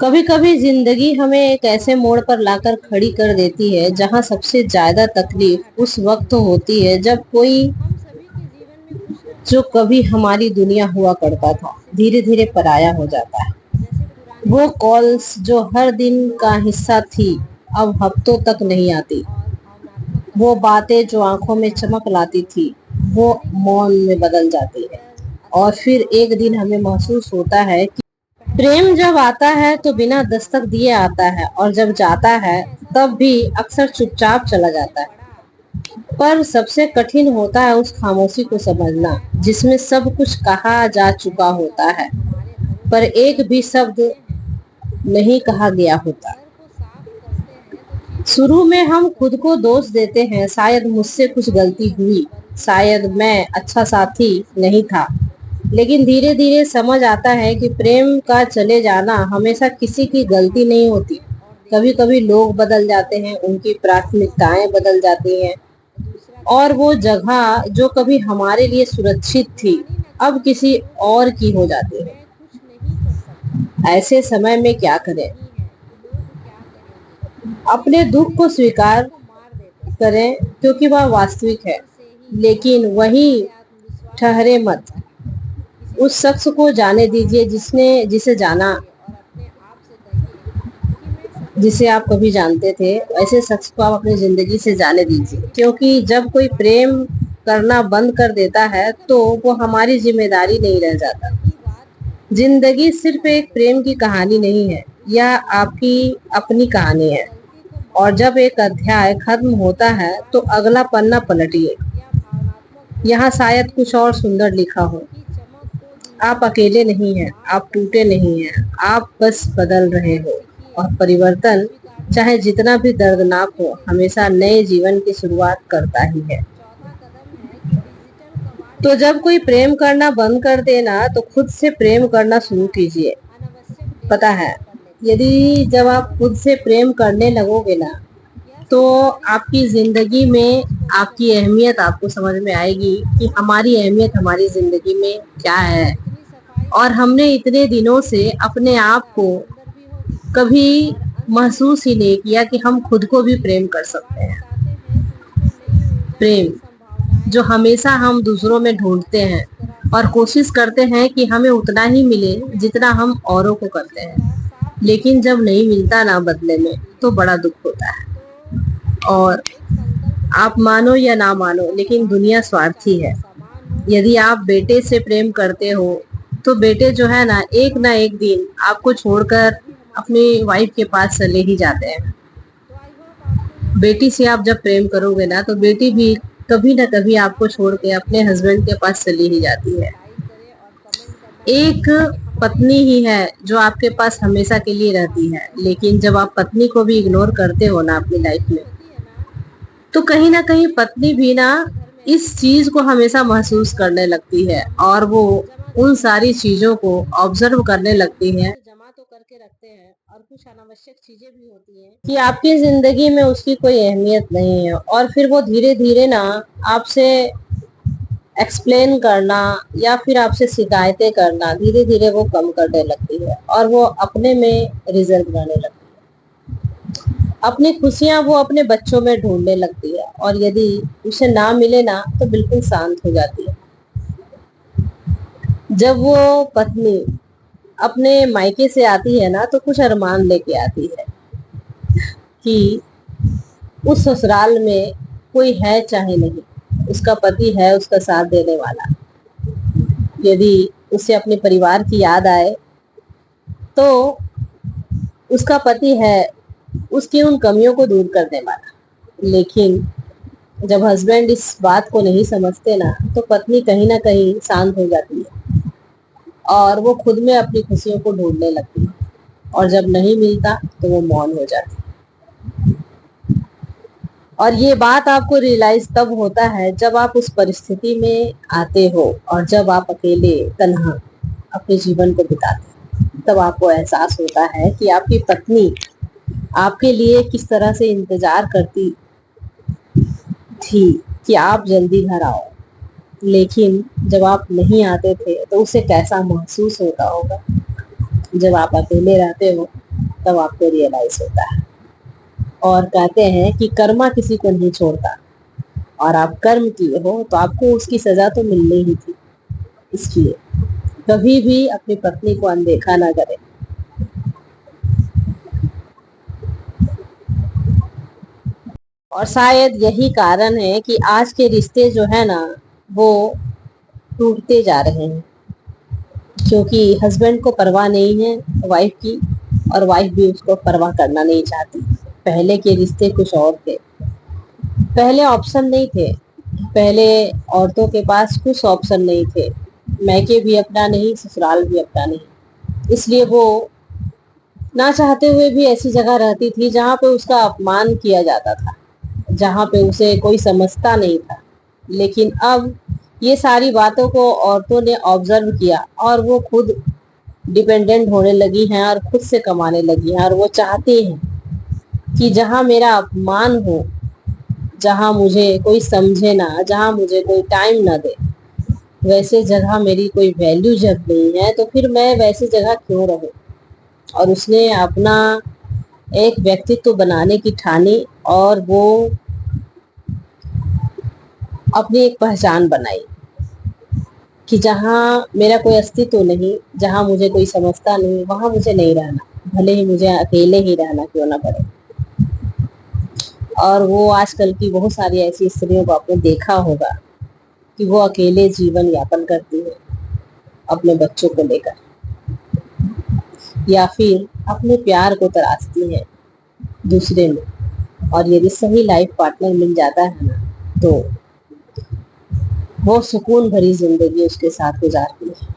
कभी कभी जिंदगी हमें एक ऐसे मोड़ पर लाकर खड़ी कर देती है जहां सबसे ज्यादा तकलीफ उस वक्त होती है जब कोई जो कभी हमारी दुनिया हुआ करता था धीरे धीरे पराया हो जाता है। वो कॉल्स जो हर दिन का हिस्सा थी अब हफ्तों तक नहीं आती। वो बातें जो आंखों में चमक लाती थी वो मौन में बदल जाती है। और फिर एक दिन हमें महसूस होता है कि प्रेम जब आता है तो बिना दस्तक दिए आता है और जब जाता है तब भी अक्सर चुपचाप चला जाता है। पर सबसे कठिन होता है उस खामोशी को समझना जिसमें सब कुछ कहा जा चुका होता है पर एक भी शब्द नहीं कहा गया होता। शुरू में हम खुद को दोष देते हैं, शायद मुझसे कुछ गलती हुई, शायद मैं अच्छा साथी नहीं था। लेकिन धीरे धीरे समझ आता है कि प्रेम का चले जाना हमेशा किसी की गलती नहीं होती। कभी कभी लोग बदल जाते हैं, उनकी प्राथमिकताएं बदल जाती हैं और वो जगह जो कभी हमारे लिए सुरक्षित थी अब किसी और की हो जाती है। ऐसे समय में क्या करें? अपने दुख को स्वीकार करें क्योंकि वह वास्तविक है, लेकिन वही ठहरे मत। उस शख्स को जाने दीजिए जिसे जाना, जिसे आप कभी जानते थे, ऐसे शख्स को आप अपनी जिंदगी से जाने दीजिए। क्योंकि जब कोई प्रेम करना बंद कर देता है तो वो हमारी जिम्मेदारी नहीं रह जाता। जिंदगी सिर्फ एक प्रेम की कहानी नहीं है, यह आपकी अपनी कहानी है। और जब एक अध्याय खत्म होता है तो अगला पन्ना पलटिए। यहाँ शायद कुछ और सुंदर लिखा हो। आप अकेले नहीं हैं, आप टूटे नहीं हैं, आप बस बदल रहे हो। और परिवर्तन चाहे जितना भी दर्दनाक हो हमेशा नए जीवन की शुरुआत करता ही है। तो जब कोई प्रेम करना बंद कर देना तो खुद से प्रेम करना शुरू कीजिए। पता है, यदि जब आप खुद से प्रेम करने लगोगे ना तो आपकी जिंदगी में आपकी अहमियत आपको समझ में आएगी कि हमारी अहमियत हमारी जिंदगी में क्या है। और हमने इतने दिनों से अपने आप को कभी महसूस ही नहीं किया कि हम खुद को भी प्रेम कर सकते हैं। प्रेम जो हमेशा हम दूसरों में ढूंढते हैं और कोशिश करते हैं कि हमें उतना ही मिले जितना हम औरों को करते हैं, लेकिन जब नहीं मिलता ना बदले में तो बड़ा दुख होता है। और आप मानो या ना मानो लेकिन दुनिया स्वार्थी है। यदि आप बेटे से प्रेम करते हो तो बेटे जो है ना एक दिन आपको छोड़कर अपनी वाइफ के पास चले ही जाते हैं। बेटी से आप जब प्रेम करोगे ना तो बेटी भी कभी ना कभी आपको छोड़ के अपने हस्बैंड के पास चली ही जाती है। एक पत्नी ही है जो आपके पास हमेशा के लिए रहती है, लेकिन जब आप पत्नी को भी इग्नोर करते हो ना अपनी लाइफ में तो कहीं ना कहीं पत्नी भी ना इस चीज को हमेशा महसूस करने लगती है और वो उन सारी चीजों को ऑब्जर्व करने लगती है। जमा तो करके रखते हैं और कुछ अनावश्यक चीजें भी होती हैं कि आपकी जिंदगी में उसकी कोई अहमियत नहीं है और फिर वो धीरे धीरे ना आपसे एक्सप्लेन करना या फिर आपसे शिकायतें करना धीरे धीरे वो कम करने लगती है और वो अपने में रिजर्व करने लगती है। अपनी खुशियां वो अपने बच्चों में ढूंढने लगती है और यदि उसे ना मिले ना तो बिल्कुल शांत हो जाती है। जब वो पत्नी अपने मायके से आती है ना तो कुछ अरमान लेके आती है कि उस ससुराल में कोई है चाहे नहीं, उसका पति है उसका साथ देने वाला। यदि उसे अपने परिवार की याद आए तो उसका पति है उसकी उन कमियों को दूर करने वाला। लेकिन जब हस्बैंड इस बात को नहीं समझते ना तो पत्नी कहीं ना कहीं शांत हो जाती है और वो खुद में अपनी खुशियों को ढूंढने लगती है और जब नहीं मिलता तो वो मौन हो जाती है। और ये बात आपको रियलाइज तब होता है जब आप उस परिस्थिति में आते हो और जब आप अकेले तन्हा अपने जीवन को बिताते हैं, तब आपको एहसास होता है कि आपकी पत्नी आपके लिए किस तरह से इंतजार करती थी कि आप जल्दी घर आओ। लेकिन जब आप नहीं आते थे तो उसे कैसा महसूस होता होगा। जब आप अकेले रहते हो तब आपको रियलाइज होता है। और कहते हैं कि कर्मा किसी को नहीं छोड़ता, और आप कर्म किए हो तो आपको उसकी सजा तो मिलनी ही थी। इसलिए कभी भी अपनी पत्नी को अनदेखा ना करें। और शायद यही कारण है कि आज के रिश्ते जो है ना, वो टूटते जा रहे हैं, क्योंकि हस्बैंड को परवाह नहीं है वाइफ की, और वाइफ भी उसको परवाह करना नहीं चाहती। पहले के रिश्ते कुछ और थे। पहले ऑप्शन नहीं थे। पहले औरतों के पास कुछ ऑप्शन नहीं थे। मैके भी अपना नहीं, ससुराल भी अपना नहीं। इसलिए वो ना चाहते हुए भी ऐसी जगह रहती थी जहाँ पे उसका अपमान किया जाता था, जहाँ पे उसे कोई समझता नहीं था। लेकिन अब ये सारी बातों को औरतों ने ऑब्जर्व किया, और वो खुद डिपेंडेंट होने लगी हैं और खुद से कमाने लगी हैं, और वो चाहती हैं कि जहाँ मेरा अपमान हो, जहाँ मुझे कोई समझे ना, जहाँ मुझे कोई टाइम ना दे, वैसे जगह मेरी कोई वैल्यू जब नहीं है तो फिर मैं वैसी जगह क्यों रहूं। और उसने अपना एक व्यक्तित्व बनाने की ठानी, और वो अपनी एक पहचान बनाई कि जहाँ मेरा कोई अस्तित्व नहीं, जहाँ मुझे कोई समझता नहीं, वहां मुझे नहीं रहना, भले ही मुझे अकेले ही रहना क्यों ना पड़े। और वो आजकल की बहुत सारी ऐसी स्त्रियों को आपने देखा होगा कि वो अकेले जीवन यापन करती है अपने बच्चों को लेकर, या फिर अपने प्यार को तराशती है दूसरे में। और यदि सही लाइफ पार्टनर मिल जाता है ना, तो वो सुकून भरी जिंदगी उसके साथ गुजारती है।